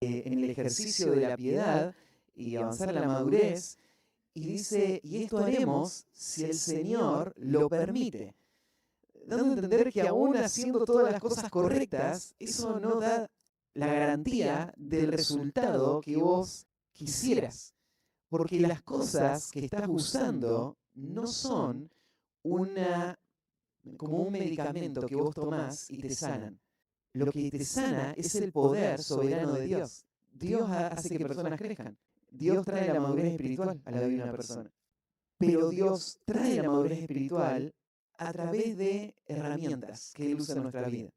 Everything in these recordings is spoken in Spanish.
en el ejercicio de la piedad y avanzar a la madurez, y dice, y esto haremos si el Señor lo permite, dando a entender que aún haciendo todas las cosas correctas, eso no da la garantía del resultado que vos quisieras, porque las cosas que estás usando no son como un medicamento que vos tomás y te sanan. Lo que te sana es el poder soberano de Dios. Dios hace que personas crezcan. Dios trae la madurez espiritual a la vida de una persona. Pero Dios trae la madurez espiritual a través de herramientas que Él usa en nuestra vida.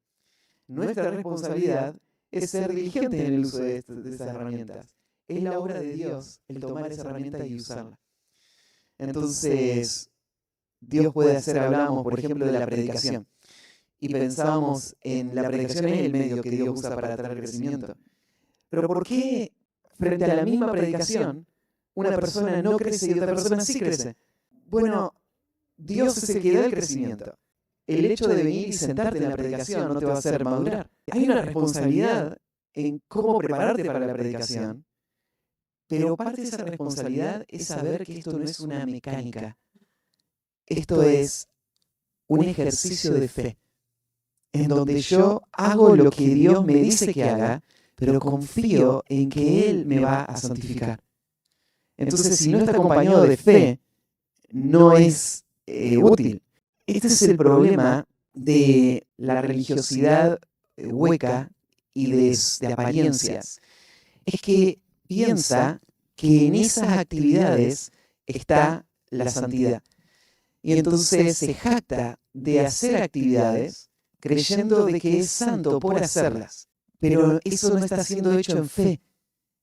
Nuestra responsabilidad es ser diligentes en el uso de esas herramientas. Es la obra de Dios el tomar esa herramienta y usarla. Entonces, Dios puede hacer, hablábamos, por ejemplo, de la predicación. Y pensábamos en la predicación es el medio que Dios usa para traer crecimiento. Pero ¿por qué frente a la misma predicación una persona no crece y otra persona sí crece? Bueno, Dios es el que da el crecimiento. El hecho de venir y sentarte en la predicación no te va a hacer madurar. Hay una responsabilidad en cómo prepararte para la predicación, pero parte de esa responsabilidad es saber que esto no es una mecánica. Esto es un ejercicio de fe, en donde yo hago lo que Dios me dice que haga, pero confío en que Él me va a santificar. Entonces, si no está acompañado de fe, no es útil. Este es el problema de la religiosidad hueca y de apariencias. Es que piensa que en esas actividades está la santidad. Y entonces se jacta de hacer actividades creyendo de que es santo por hacerlas. Pero eso no está siendo hecho en fe,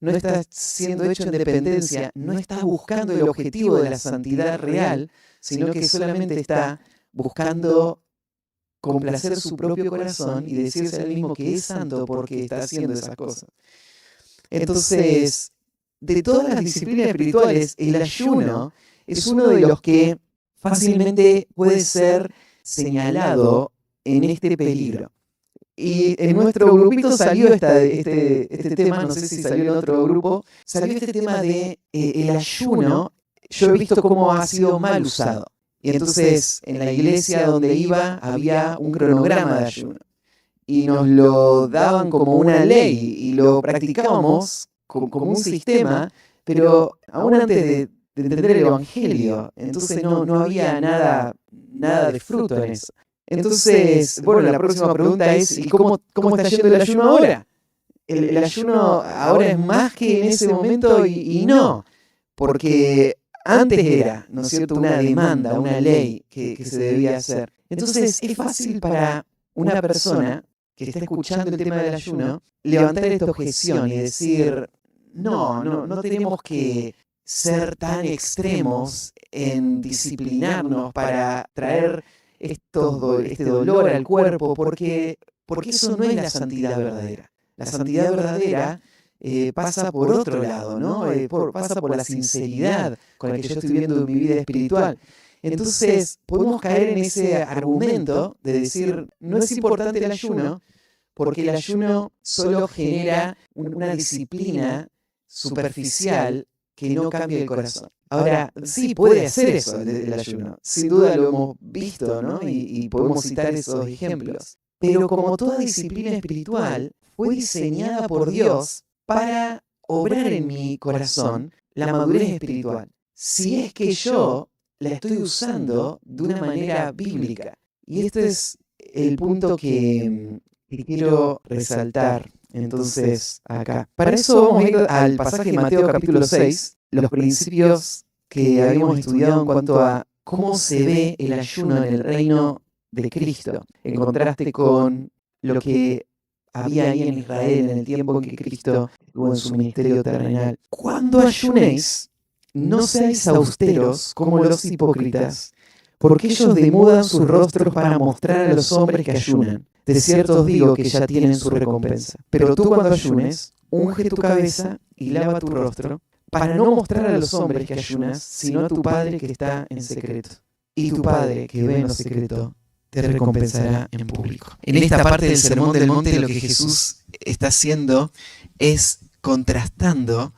no está siendo hecho en dependencia, no está buscando el objetivo de la santidad real, sino que solamente está buscando complacer su propio corazón y decirse a él mismo que es santo porque está haciendo esas cosas. Entonces, de todas las disciplinas espirituales, el ayuno es uno de los que fácilmente puede ser señalado en este peligro. Y en nuestro grupito salió este tema, no sé si salió en otro grupo, salió este tema de el ayuno. Yo he visto cómo ha sido mal usado. Y entonces en la iglesia donde iba había un cronograma de ayuno. Y nos lo daban como una ley y lo practicábamos como un sistema, pero aún antes de entender el Evangelio. Entonces no había nada de fruto en eso. Entonces, bueno, la próxima pregunta es, ¿y cómo está yendo el ayuno ahora? El ayuno ahora es más que en ese momento y no, porque antes era, ¿no es cierto?, una demanda, una ley que se debía hacer. Entonces es fácil para una persona que está escuchando el tema del ayuno levantar esta objeción y decir, no tenemos que ser tan extremos en disciplinarnos para traer este dolor al cuerpo, porque eso no es la santidad verdadera. La santidad verdadera pasa por otro lado, ¿no? Pasa por la sinceridad con la que yo estoy viendo mi vida espiritual. Entonces, podemos caer en ese argumento de decir, no es importante el ayuno, porque el ayuno solo genera una disciplina superficial que no cambia el corazón. Ahora, sí, puede hacer eso el ayuno. Sin duda lo hemos visto, ¿no? Y podemos citar esos ejemplos. Pero como toda disciplina espiritual, fue diseñada por Dios para obrar en mi corazón la madurez espiritual. Si es que yo la estoy usando de una manera bíblica. Y este es el punto que quiero resaltar. Entonces, acá. Para eso vamos a ir al pasaje de Mateo capítulo 6, los principios que habíamos estudiado en cuanto a cómo se ve el ayuno en el reino de Cristo, en contraste con lo que había ahí en Israel en el tiempo en que Cristo estuvo en su ministerio terrenal. Cuando ayunéis, no seáis austeros como los hipócritas, porque ellos demudan sus rostros para mostrar a los hombres que ayunan. De cierto os digo que ya tienen su recompensa. Pero tú cuando ayunes, unge tu cabeza y lava tu rostro, para no mostrar a los hombres que ayunas, sino a tu Padre que está en secreto. Y tu Padre que ve en lo secreto, te recompensará en público. En esta parte del Sermón del Monte lo que Jesús está haciendo es contrastando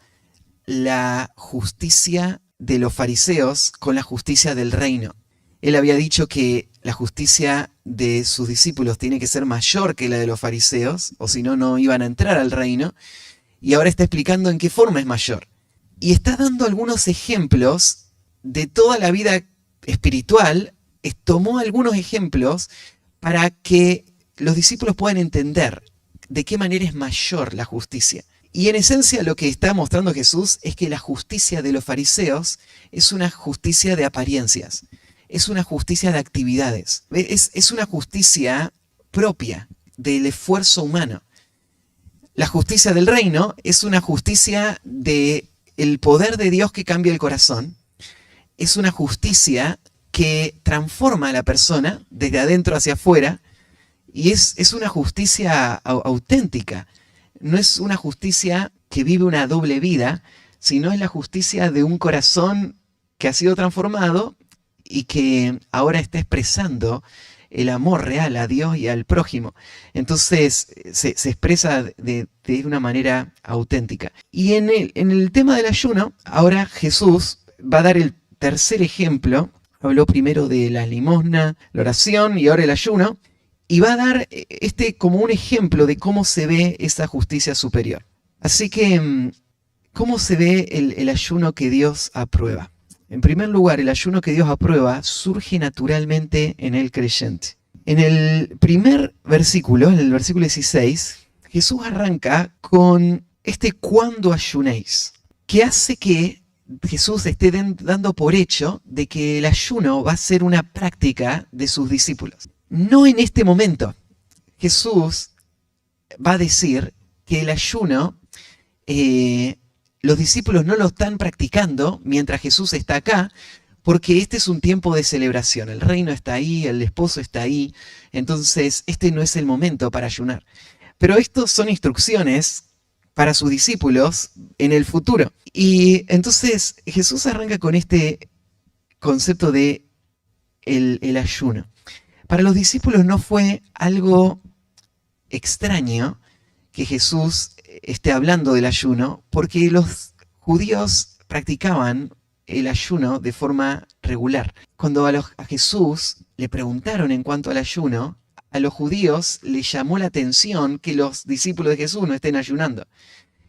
la justicia de los fariseos con la justicia del reino. Él había dicho que la justicia de sus discípulos tiene que ser mayor que la de los fariseos, o si no, no iban a entrar al reino, y ahora está explicando en qué forma es mayor. Y está dando algunos ejemplos de toda la vida espiritual, tomó algunos ejemplos para que los discípulos puedan entender de qué manera es mayor la justicia. Y en esencia lo que está mostrando Jesús es que la justicia de los fariseos es una justicia de apariencias, es una justicia de actividades, es una justicia propia del esfuerzo humano. La justicia del reino es una justicia del poder de Dios que cambia el corazón, es una justicia que transforma a la persona desde adentro hacia afuera, y es una justicia auténtica. No es una justicia que vive una doble vida, sino es la justicia de un corazón que ha sido transformado y que ahora está expresando el amor real a Dios y al prójimo. Entonces se expresa de una manera auténtica. Y en el tema del ayuno, ahora Jesús va a dar el tercer ejemplo. Habló primero de la limosna, la oración y ahora el ayuno. Y va a dar como un ejemplo de cómo se ve esa justicia superior. Así que, ¿cómo se ve el ayuno que Dios aprueba? En primer lugar, el ayuno que Dios aprueba surge naturalmente en el creyente. En el primer versículo, en el versículo 16, Jesús arranca con cuando ayunéis, que hace que Jesús esté dando por hecho de que el ayuno va a ser una práctica de sus discípulos. No en este momento. Jesús va a decir que el ayuno, los discípulos no lo están practicando mientras Jesús está acá, porque este es un tiempo de celebración. El reino está ahí, el esposo está ahí, entonces este no es el momento para ayunar. Pero estos son instrucciones para sus discípulos en el futuro. Y entonces Jesús arranca con este concepto de el ayuno. Para los discípulos no fue algo extraño que Jesús esté hablando del ayuno, porque los judíos practicaban el ayuno de forma regular. Cuando a Jesús le preguntaron en cuanto al ayuno, a los judíos les llamó la atención que los discípulos de Jesús no estén ayunando.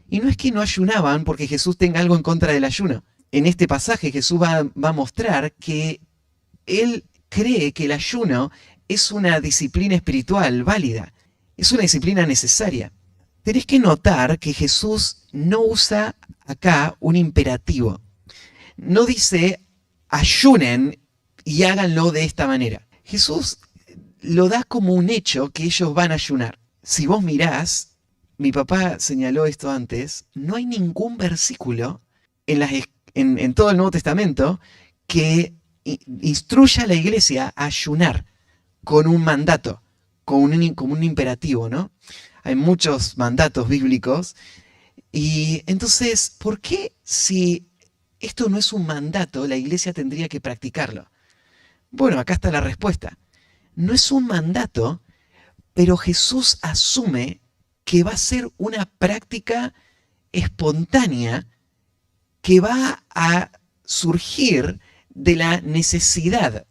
Y no es que no ayunaban porque Jesús tenga algo en contra del ayuno. En este pasaje Jesús va a mostrar que él cree que el ayuno es una disciplina espiritual válida, es una disciplina necesaria. Tenés que notar que Jesús no usa acá un imperativo. No dice ayunen y háganlo de esta manera. Jesús lo da como un hecho que ellos van a ayunar. Si vos mirás, mi papá señaló esto antes, no hay ningún versículo en todo el Nuevo Testamento que instruya a la iglesia a ayunar con un mandato, como un imperativo, ¿no? Hay muchos mandatos bíblicos. Y entonces, ¿por qué si esto no es un mandato, la iglesia tendría que practicarlo? Bueno, acá está la respuesta. No es un mandato, pero Jesús asume que va a ser una práctica espontánea que va a surgir de la necesidad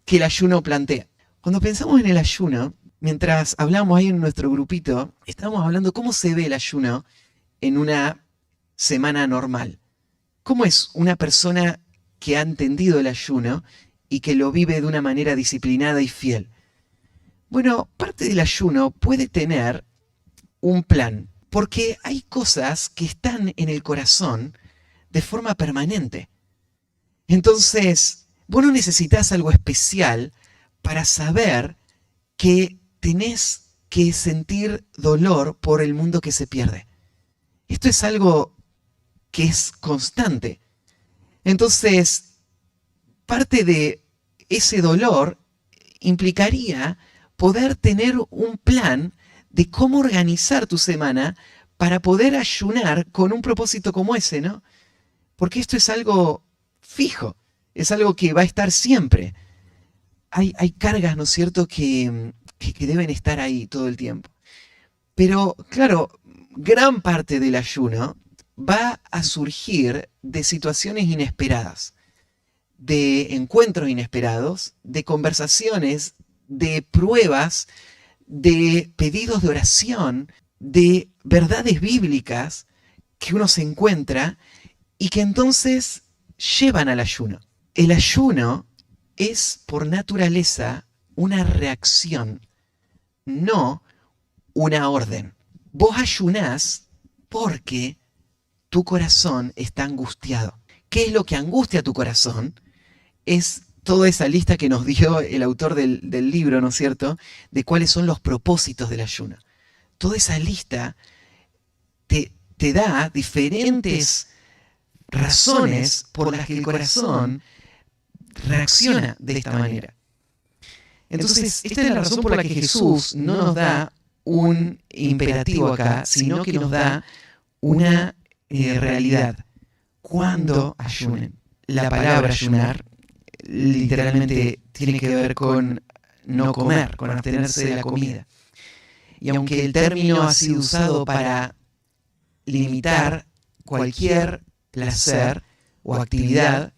que el ayuno plantea. Cuando pensamos en el ayuno, mientras hablamos ahí en nuestro grupito, estamos hablando cómo se ve el ayuno en una semana normal. ¿Cómo es una persona que ha entendido el ayuno y que lo vive de una manera disciplinada y fiel? Bueno, parte del ayuno puede tener un plan, porque hay cosas que están en el corazón de forma permanente. Entonces, vos no necesitas algo especial para saber que tenés que sentir dolor por el mundo que se pierde. Esto es algo que es constante. Entonces, parte de ese dolor implicaría poder tener un plan de cómo organizar tu semana para poder ayunar con un propósito como ese, ¿no? Porque esto es algo fijo, es algo que va a estar siempre. Hay cargas, ¿no es cierto?, que deben estar ahí todo el tiempo. Pero, claro, gran parte del ayuno va a surgir de situaciones inesperadas, de encuentros inesperados, de conversaciones, de pruebas, de pedidos de oración, de verdades bíblicas que uno se encuentra y que entonces llevan al ayuno. El ayuno es por naturaleza una reacción, no una orden. Vos ayunás porque tu corazón está angustiado. ¿Qué es lo que angustia tu corazón? Es toda esa lista que nos dio el autor del libro, ¿no es cierto?, de cuáles son los propósitos del ayuno. Toda esa lista te da diferentes razones por las que el corazón reacciona de esta manera. Entonces, esta es la razón por la que Jesús no nos da un imperativo acá, sino que nos da una realidad. ¿Cuándo ayunen? La palabra ayunar literalmente tiene que ver con no comer, con abstenerse de la comida. Y aunque el término ha sido usado para limitar cualquier placer o actividad,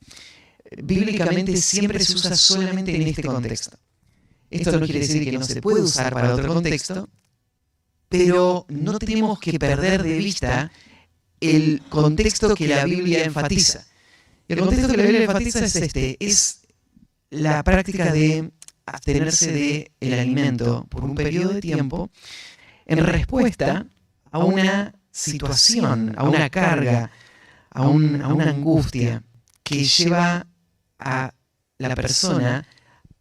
bíblicamente siempre se usa solamente en este contexto. Esto no quiere decir que no se puede usar para otro contexto, pero no tenemos que perder de vista el contexto que la Biblia enfatiza. El contexto que la Biblia enfatiza es es la práctica de abstenerse del alimento por un periodo de tiempo en respuesta a una situación, a una carga, a una angustia que lleva a la persona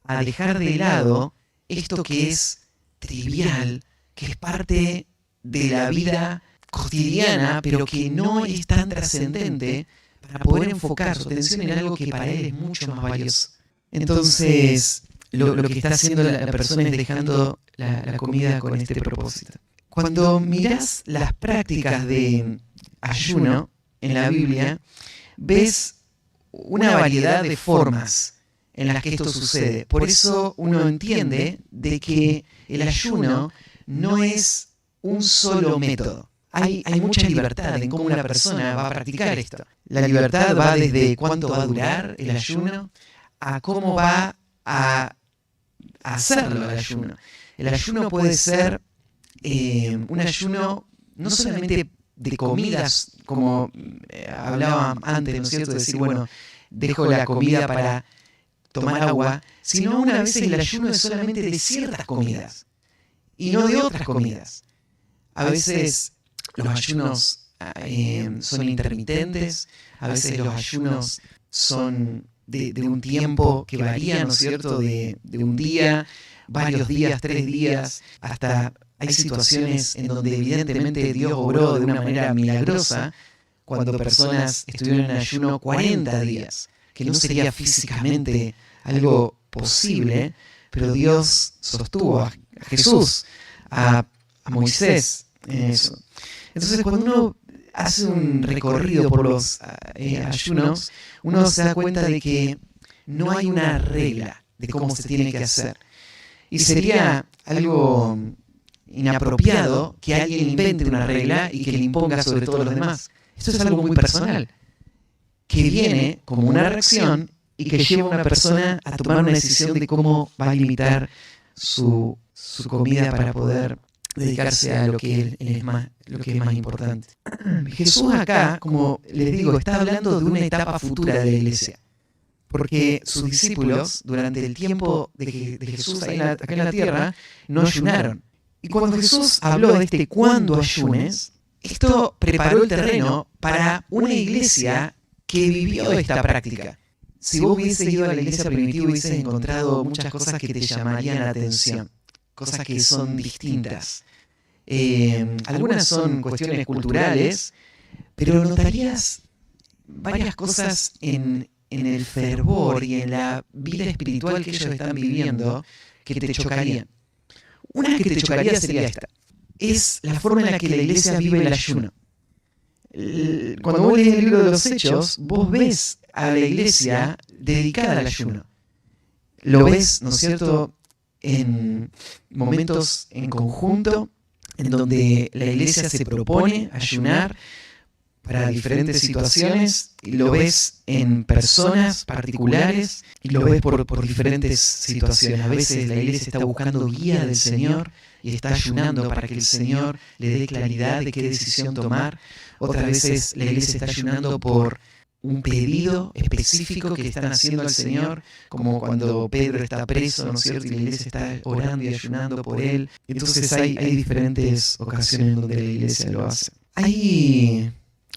a dejar de lado esto que es trivial, que es parte de la vida cotidiana, pero que no es tan trascendente para poder enfocar su atención en algo que para él es mucho más valioso. Entonces, lo que está haciendo la persona es dejando la comida con este propósito. Cuando miras las prácticas de ayuno en la Biblia, ves una variedad de formas en las que esto sucede. Por eso uno entiende de que el ayuno no es un solo método. Hay mucha libertad en cómo una persona va a practicar esto. La libertad va desde cuánto va a durar el ayuno a cómo va a hacerlo el ayuno. El ayuno puede ser un ayuno no solamente de comidas, como hablaba antes, ¿no es cierto? Decir, bueno, dejo la comida para tomar agua, sino una vez el ayuno es solamente de ciertas comidas y no de otras comidas. A veces los ayunos son intermitentes, a veces los ayunos son de un tiempo que varía, ¿no es cierto?, de un día, varios días, 3 días, hasta hay situaciones en donde evidentemente Dios obró de una manera milagrosa cuando personas estuvieron en ayuno 40 días, que no sería físicamente algo posible, pero Dios sostuvo a Jesús, a Moisés en eso. Entonces, cuando uno hace un recorrido por los ayunos, uno se da cuenta de que no hay una regla de cómo se tiene que hacer. Y sería algo inapropiado que alguien invente una regla y que le imponga sobre todos los demás. Esto es algo muy personal, que viene como una reacción y que lleva a una persona a tomar una decisión de cómo va a limitar su comida para poder dedicarse a lo que es más importante. Jesús acá, como les digo, está hablando de una etapa futura de la iglesia, porque sus discípulos, durante el tiempo de Jesús acá en la tierra, no ayunaron. Y cuando Jesús habló de cuándo ayunes, esto preparó el terreno para una iglesia que vivió esta práctica. Si vos hubieses ido a la iglesia primitiva, hubieses encontrado muchas cosas que te llamarían la atención, cosas que son distintas. Algunas son cuestiones culturales, pero notarías varias cosas en el fervor y en la vida espiritual que ellos están viviendo que te chocarían. Una que te chocaría sería esta. Es la forma en la que la iglesia vive el ayuno. Cuando vos lees el libro de los Hechos, vos ves a la iglesia dedicada al ayuno. Lo ves, ¿no es cierto?, en momentos en conjunto, en donde la iglesia se propone ayunar para diferentes situaciones, y lo ves en personas particulares y lo ves por diferentes situaciones. A veces la iglesia está buscando guía del Señor y está ayunando para que el Señor le dé claridad de qué decisión tomar. Otras veces la iglesia está ayunando por un pedido específico que le están haciendo al Señor, como cuando Pedro está preso, ¿no es cierto? Y la iglesia está orando y ayunando por él. Entonces hay diferentes ocasiones en donde la iglesia lo hace.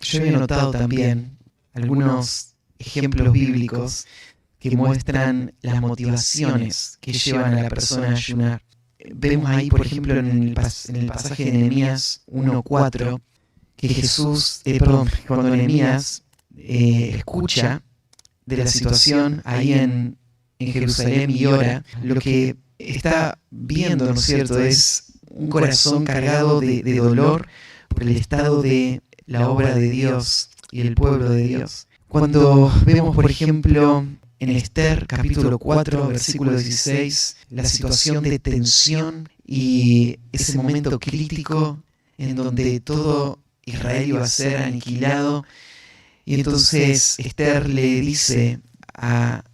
Yo había notado también algunos ejemplos bíblicos que muestran las motivaciones que llevan a la persona a ayunar. Vemos ahí, por ejemplo, en el pasaje de Nehemías 1:4, que cuando Nehemías escucha de la situación ahí en Jerusalén y ora, lo que está viendo, ¿no es cierto?, es un corazón cargado de dolor por el estado de la obra de Dios y el pueblo de Dios. Cuando vemos, por ejemplo, en Esther, capítulo 4, versículo 16, la situación de tensión y ese momento crítico en donde todo Israel iba a ser aniquilado, y entonces Esther le dice a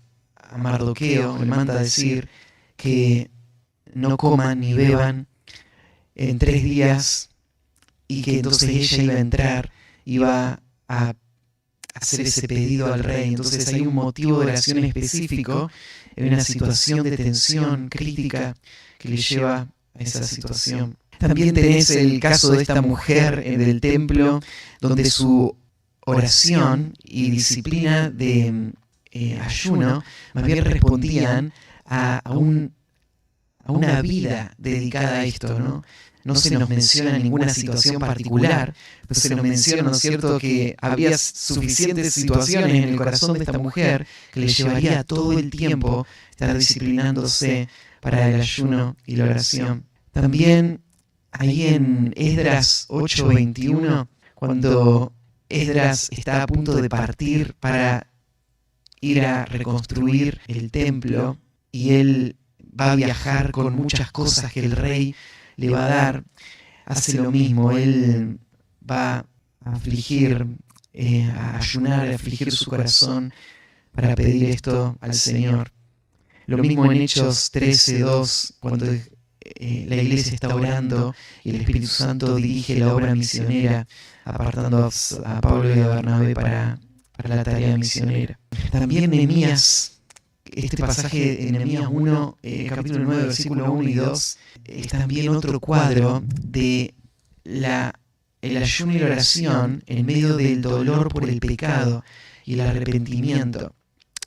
Mardoqueo, le manda a decir que no coman ni beban en 3 días, y que entonces ella iba a entrar, iba a hacer ese pedido al rey. Entonces hay un motivo de oración específico en una situación de tensión crítica que le lleva a esa situación. También tenés el caso de esta mujer del templo, donde su oración y disciplina de ayuno más bien respondían a una vida dedicada a esto, ¿no? No se nos menciona ninguna situación particular, pero se nos menciona, ¿no es cierto?, que había suficientes situaciones en el corazón de esta mujer que le llevaría todo el tiempo estar disciplinándose para el ayuno y la oración. También ahí en Esdras 8:21, cuando Esdras está a punto de partir para ir a reconstruir el templo, y él va a viajar con muchas cosas que el rey le va a dar, hace lo mismo. Él va a afligir, a ayunar, a afligir su corazón para pedir esto al Señor. Lo mismo en Hechos 13:2, cuando la iglesia está orando y el Espíritu Santo dirige la obra misionera, apartando a Pablo y a Bernabé para la tarea misionera. También Nehemías, este pasaje de Nehemías 1, capítulo 9, versículo 1 y 2, es también otro cuadro de el ayuno y la oración en medio del dolor por el pecado y el arrepentimiento.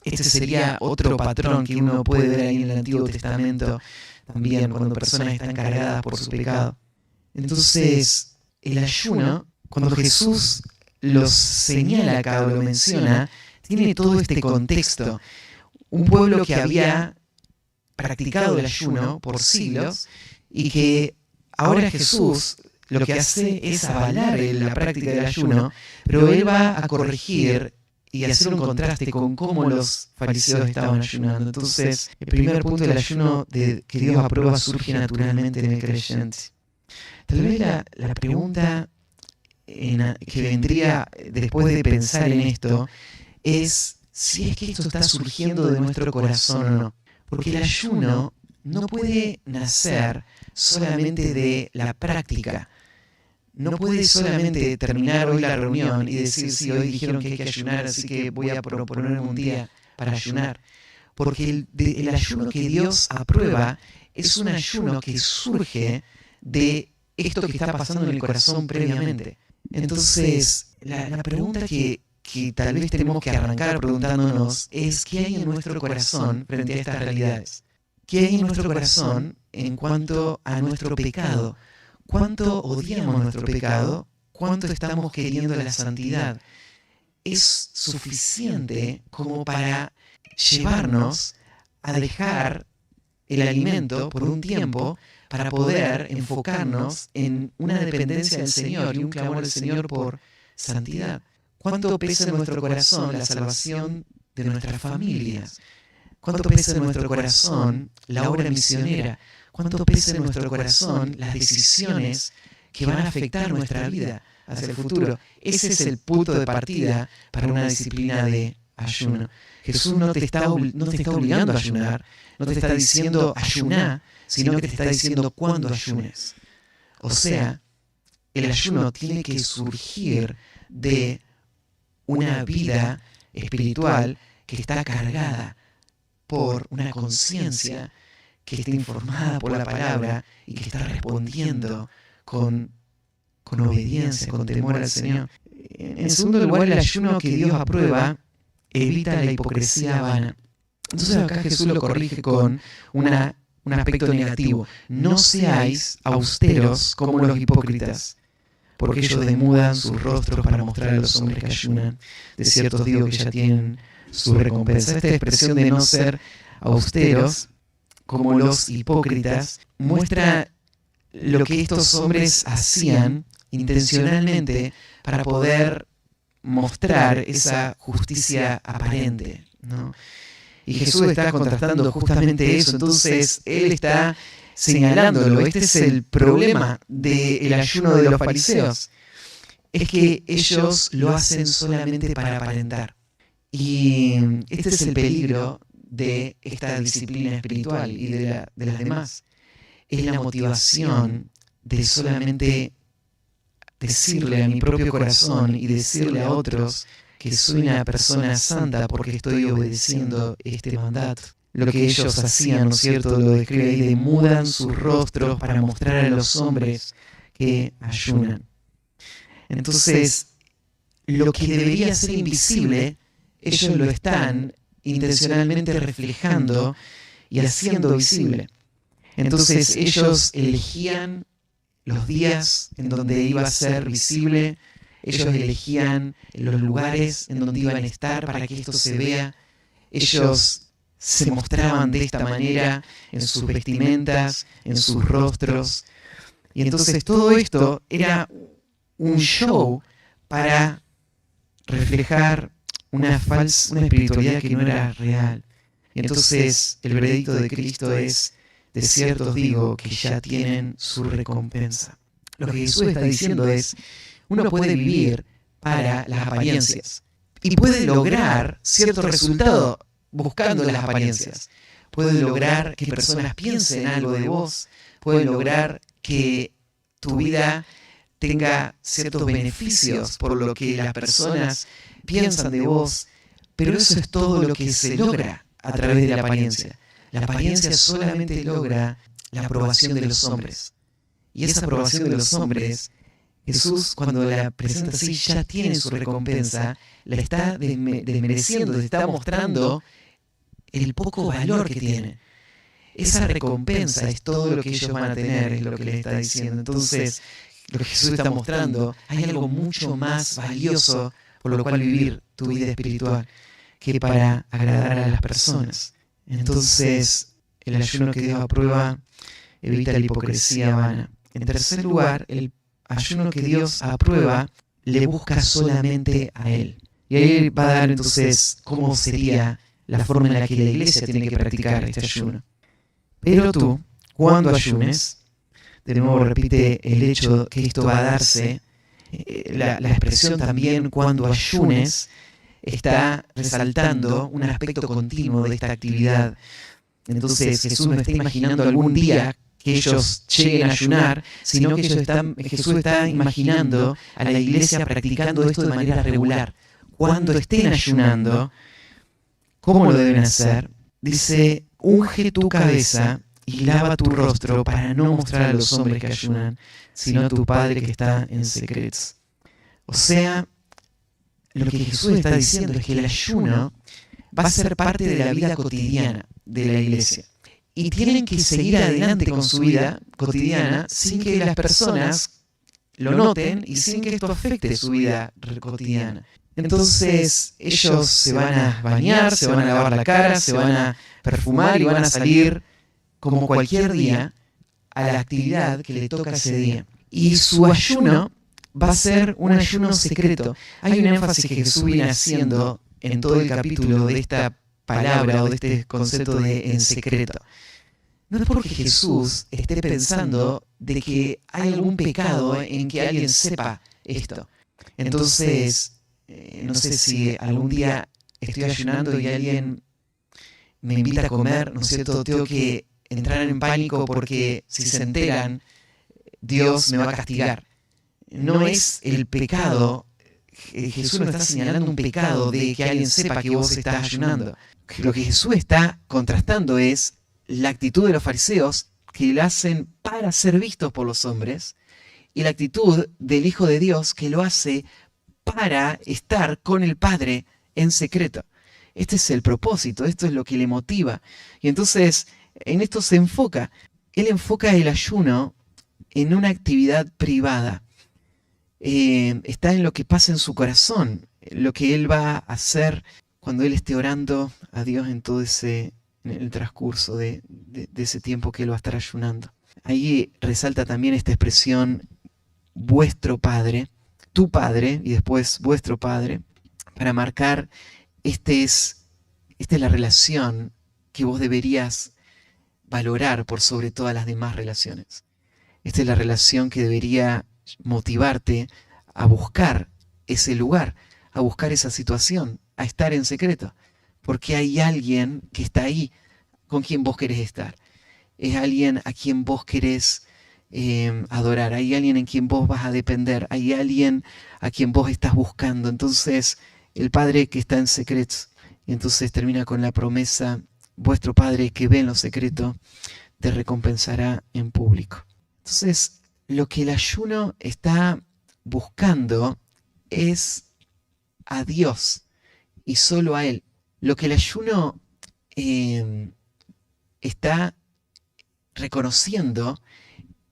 Este sería otro patrón que uno puede ver ahí en el Antiguo Testamento también, cuando personas están cargadas por su pecado. Entonces, el ayuno, cuando Jesús los señala acá o lo menciona, tiene todo este contexto. Un pueblo que había practicado el ayuno por siglos y que ahora Jesús lo que hace es avalar la práctica del ayuno, pero él va a corregir y hacer un contraste con cómo los fariseos estaban ayunando. Entonces, el primer punto del ayuno que Dios aprueba surge naturalmente en el creyente. Tal vez la pregunta que vendría después de pensar en esto es si es que esto está surgiendo de nuestro corazón o no. Porque el ayuno no puede nacer solamente de la práctica. No puede solamente terminar hoy la reunión y decir, sí, hoy dijeron que hay que ayunar, así que voy a proponerme un día para ayunar. Porque el ayuno que Dios aprueba es un ayuno que surge de esto que está pasando en el corazón previamente. Entonces, la pregunta que tal vez tenemos que arrancar preguntándonos es ¿qué hay en nuestro corazón frente a estas realidades? ¿Qué hay en nuestro corazón en cuanto a nuestro pecado? ¿Cuánto odiamos nuestro pecado? ¿Cuánto estamos queriendo la santidad? ¿Es suficiente como para llevarnos a dejar el alimento por un tiempo para poder enfocarnos en una dependencia del Señor y un clamor al Señor por santidad? ¿Cuánto pesa en nuestro corazón la salvación de nuestras familias? ¿Cuánto pesa en nuestro corazón la obra misionera? ¿Cuánto pesa en nuestro corazón las decisiones que van a afectar nuestra vida hacia el futuro. Ese es el punto de partida para una disciplina de ayuno. Jesús no te está obligando a ayunar, no te está diciendo ayuná, sino que te está diciendo cuándo ayunes. O sea, el ayuno tiene que surgir de una vida espiritual que está cargada por una conciencia que está informada por la palabra y que está respondiendo con obediencia, con temor al Señor. En segundo lugar, el ayuno que Dios aprueba evita la hipocresía vana. Entonces acá Jesús lo corrige con un aspecto negativo. No seáis austeros como los hipócritas, porque ellos demudan sus rostros para mostrar a los hombres que ayunan. De cierto os digo que ya tienen su recompensa. Esta expresión de no ser austeros como los hipócritas muestra lo que estos hombres hacían intencionalmente para poder mostrar esa justicia aparente, ¿no? Y Jesús está contrastando justamente eso. Entonces Él está señalándolo. Este es el problema del ayuno de los fariseos. Es que ellos lo hacen solamente para aparentar. Y este es el peligro de esta disciplina espiritual y de las demás. Es la motivación de solamente decirle a mi propio corazón y decirle a otros que soy una persona santa porque estoy obedeciendo este mandato. Lo que ellos hacían, ¿no es cierto?, lo describe ahí, demudan sus rostros para mostrar a los hombres que ayunan. Entonces, lo que debería ser invisible, ellos lo están intencionalmente reflejando y haciendo visible. Entonces, ellos elegían los días en donde iba a ser visible, ellos elegían los lugares en donde iban a estar para que esto se vea, ellos se mostraban de esta manera en sus vestimentas, en sus rostros, y entonces todo esto era un show para reflejar una espiritualidad que no era real. Y entonces el veredicto de Cristo es: de cierto os digo que ya tienen su recompensa. Lo que Jesús está diciendo es: uno puede vivir para las apariencias y puede lograr cierto resultado buscando las apariencias. Puede lograr que personas piensen algo de vos, puede lograr que tu vida tenga ciertos beneficios por lo que las personas piensan de vos, pero eso es todo lo que se logra a través de la apariencia. La apariencia solamente logra la aprobación de los hombres. Y esa aprobación de los hombres, Jesús, cuando la presenta así, ya tiene su recompensa, la está desmereciendo, le está mostrando el poco valor que tiene. Esa recompensa es todo lo que ellos van a tener, es lo que les está diciendo. Entonces, lo que Jesús está mostrando, hay algo mucho más valioso por lo cual vivir tu vida espiritual que para agradar a las personas. Entonces, el ayuno que Dios aprueba evita la hipocresía vana. En tercer lugar, el ayuno que Dios aprueba le busca solamente a Él. Y ahí va a dar entonces cómo sería la forma en la que la iglesia tiene que practicar este ayuno. Pero tú, cuando ayunes, de nuevo repite el hecho que esto va a darse, la expresión también cuando ayunes está resaltando un aspecto continuo de esta actividad. Entonces Jesús no está imaginando algún día que ellos lleguen a ayunar, sino que Jesús está imaginando a la iglesia practicando esto de manera regular. Cuando estén ayunando, ¿cómo lo deben hacer? Dice: unge tu cabeza y lava tu rostro para no mostrar a los hombres que ayunan, sino a tu Padre que está en secreto. O sea, lo que Jesús está diciendo es que el ayuno va a ser parte de la vida cotidiana de la iglesia. Y tienen que seguir adelante con su vida cotidiana sin que las personas lo noten y sin que esto afecte su vida cotidiana. Entonces ellos se van a bañar, se van a lavar la cara, se van a perfumar y van a salir como cualquier día a la actividad que le toca ese día. Y su ayuno va a ser un ayuno secreto. Hay un énfasis que Jesús viene haciendo en todo el capítulo de esta palabra o de este concepto de en secreto. no es porque Jesús esté pensando de que hay algún pecado en que alguien sepa esto. Entonces, no sé si algún día estoy ayunando y alguien me invita a comer, ¿no es cierto? Tengo que entrar en pánico porque si se enteran, Dios me va a castigar. No es el pecado, Jesús no está señalando un pecado de que alguien sepa que vos estás ayunando. Lo que Jesús está contrastando es la actitud de los fariseos que lo hacen para ser vistos por los hombres y la actitud del Hijo de Dios que lo hace para estar con el Padre en secreto. Este es el propósito, esto es lo que le motiva. Y entonces en esto se enfoca. Él enfoca el ayuno en una actividad privada. Está en lo que pasa en su corazón, lo que él va a hacer cuando él esté orando a Dios en el transcurso de ese tiempo que él va a estar ayunando. Ahí resalta también esta expresión, vuestro Padre, tu Padre y después vuestro Padre, para marcar esta es la relación que vos deberías valorar por sobre todas las demás relaciones. Esta es la relación que debería motivarte a buscar ese lugar, a buscar esa situación, a estar en secreto, porque hay alguien que está ahí con quien vos querés estar. Es alguien a quien vos querés adorar, hay alguien en quien vos vas a depender, hay alguien a quien vos estás buscando. Entonces, el Padre que está en secreto, y entonces termina con la promesa, vuestro Padre que ve en lo secreto, te recompensará en público. Entonces, lo que el ayuno está buscando es a Dios y solo a Él. Lo que el ayuno está reconociendo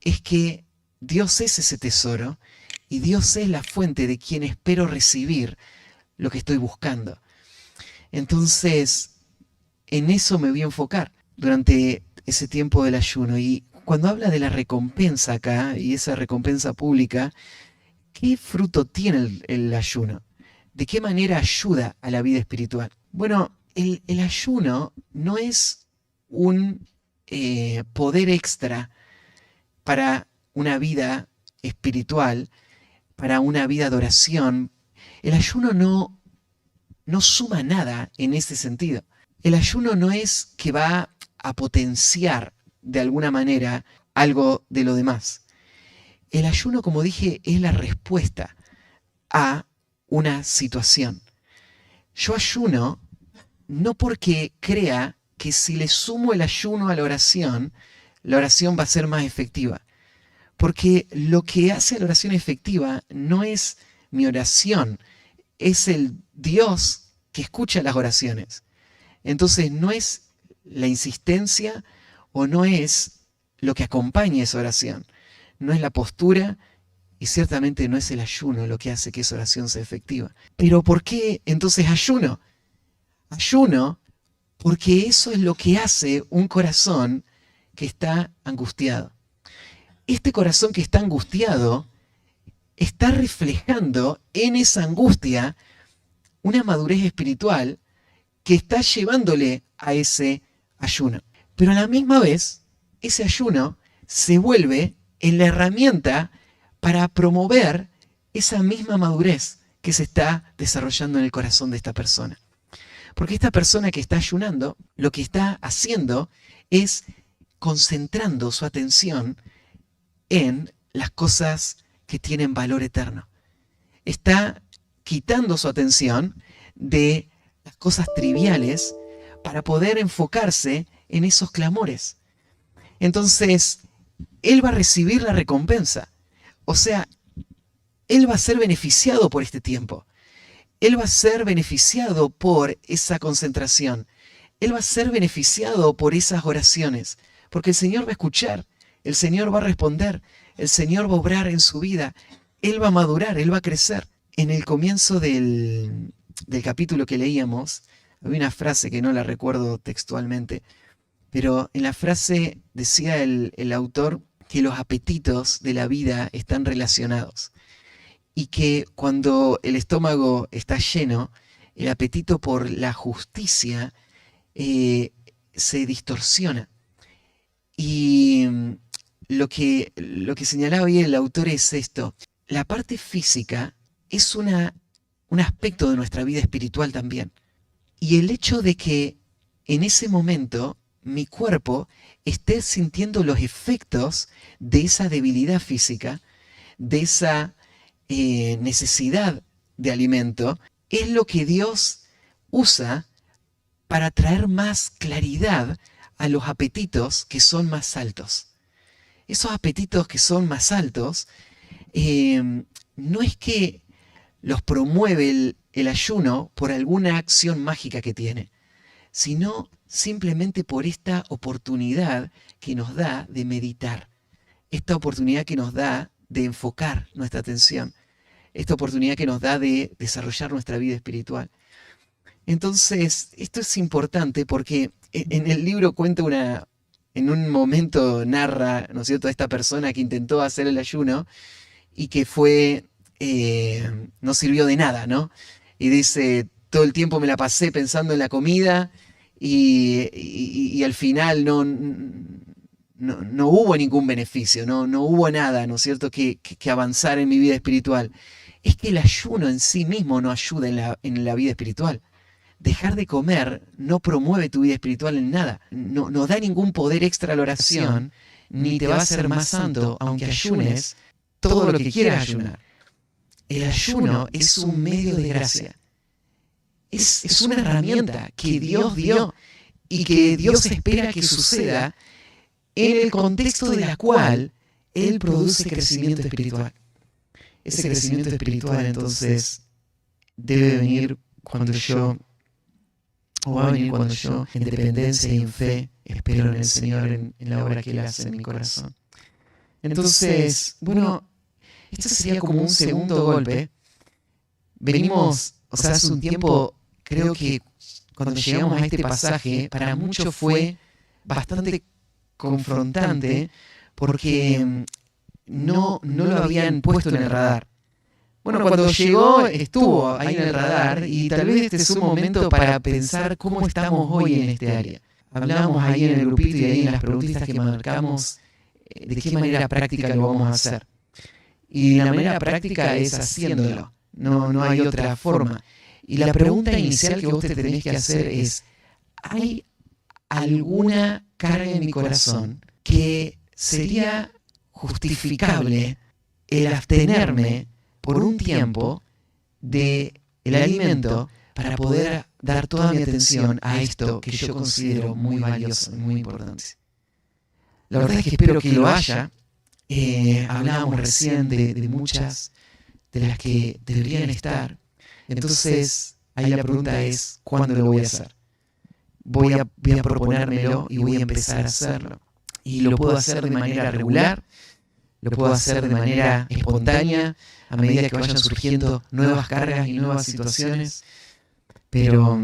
es que Dios es ese tesoro y Dios es la fuente de quien espero recibir lo que estoy buscando. Entonces, en eso me voy a enfocar durante ese tiempo del ayuno. Y cuando habla de la recompensa acá, y esa recompensa pública, ¿qué fruto tiene el ayuno? ¿De qué manera ayuda a la vida espiritual? Bueno, el ayuno no es un poder extra para una vida espiritual, para una vida de oración. El ayuno no suma nada en ese sentido. El ayuno no es que va a potenciar de alguna manera algo de lo demás. El ayuno, como dije, es la respuesta a una situación. Yo ayuno no porque crea que si le sumo el ayuno a la oración va a ser más efectiva. Porque lo que hace a la oración efectiva no es mi oración, es el Dios que escucha las oraciones. Entonces no es la insistencia o no es lo que acompaña esa oración. No es la postura y ciertamente no es el ayuno lo que hace que esa oración sea efectiva. Pero ¿por qué entonces ayuno? Ayuno porque eso es lo que hace un corazón que está angustiado. Este corazón que está angustiado está reflejando en esa angustia una madurez espiritual que está llevándole a ese ayuno. Pero a la misma vez, ese ayuno se vuelve en la herramienta para promover esa misma madurez que se está desarrollando en el corazón de esta persona. Porque esta persona que está ayunando, lo que está haciendo es concentrando su atención en las cosas que tienen valor eterno. Está quitando su atención de las cosas triviales para poder enfocarse en esos clamores. Entonces, él va a recibir la recompensa. O sea, él va a ser beneficiado por este tiempo. Él va a ser beneficiado por esa concentración. Él va a ser beneficiado por esas oraciones. Porque el Señor va a escuchar, el Señor va a responder, el Señor va a obrar en su vida. Él va a madurar, Él va a crecer. En el comienzo del capítulo que leíamos, había una frase que no la recuerdo textualmente, pero en la frase decía el autor que los apetitos de la vida están relacionados y que cuando el estómago está lleno, el apetito por la justicia se distorsiona Y lo que señalaba hoy el autor es esto. La parte física es un aspecto de nuestra vida espiritual también. Y el hecho de que en ese momento mi cuerpo esté sintiendo los efectos de esa debilidad física, de esa necesidad de alimento, es lo que Dios usa para traer más claridad a los apetitos que son más altos. Esos apetitos que son más altos, no es que los promueve el ayuno por alguna acción mágica que tiene, sino simplemente por esta oportunidad que nos da de meditar, esta oportunidad que nos da de enfocar nuestra atención, esta oportunidad que nos da de desarrollar nuestra vida espiritual. Entonces, esto es importante porque en el libro cuenta en un momento narra, ¿no es cierto?, a esta persona que intentó hacer el ayuno y que no sirvió de nada, ¿no? Y dice, todo el tiempo me la pasé pensando en la comida y al final no hubo ningún beneficio, no hubo nada, ¿no es cierto?, que avanzar en mi vida espiritual. Es que el ayuno en sí mismo no ayuda en la vida espiritual. Dejar de comer no promueve tu vida espiritual en nada. No da ningún poder extra a la oración, ni te va a hacer más santo, aunque ayunes todo lo que quieras ayunar. El ayuno es un medio de gracia. Es una herramienta que Dios dio y que Dios espera que suceda en el contexto de la cual Él produce crecimiento espiritual. Ese crecimiento espiritual entonces debe venir cuando yo, o va a venir cuando yo, en dependencia y en fe, espero en el Señor, en la obra que Él hace en mi corazón. Entonces, bueno, esto sería como un segundo golpe. Venimos, hace un tiempo, creo que cuando llegamos a este pasaje, para muchos fue bastante confrontante porque no lo habían puesto en el radar. Bueno, cuando llegó estuvo ahí en el radar y tal vez este es un momento para pensar cómo estamos hoy en este área. Hablábamos ahí en el grupito y ahí en las preguntitas que marcamos de qué manera práctica lo vamos a hacer. Y la manera práctica es haciéndolo, no hay otra forma. Y la pregunta inicial que vos te tenés que hacer es, ¿hay alguna carga en mi corazón que sería justificable el abstenerme por un tiempo del alimento para poder dar toda mi atención a esto que yo considero muy valioso y muy importante? La verdad es que espero que lo haya. Hablábamos recién de muchas de las que deberían estar. Entonces, ahí la pregunta es, ¿cuándo lo voy a hacer? Voy a proponérmelo y voy a empezar a hacerlo. Y lo puedo hacer de manera regular, lo puedo hacer de manera espontánea, a medida que vayan surgiendo nuevas cargas y nuevas situaciones. Pero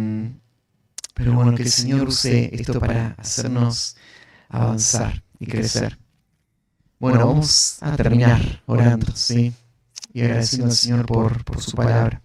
bueno, que el Señor use esto para hacernos avanzar y crecer. Bueno, vamos a terminar orando, ¿sí? Y agradeciendo al Señor por su palabra.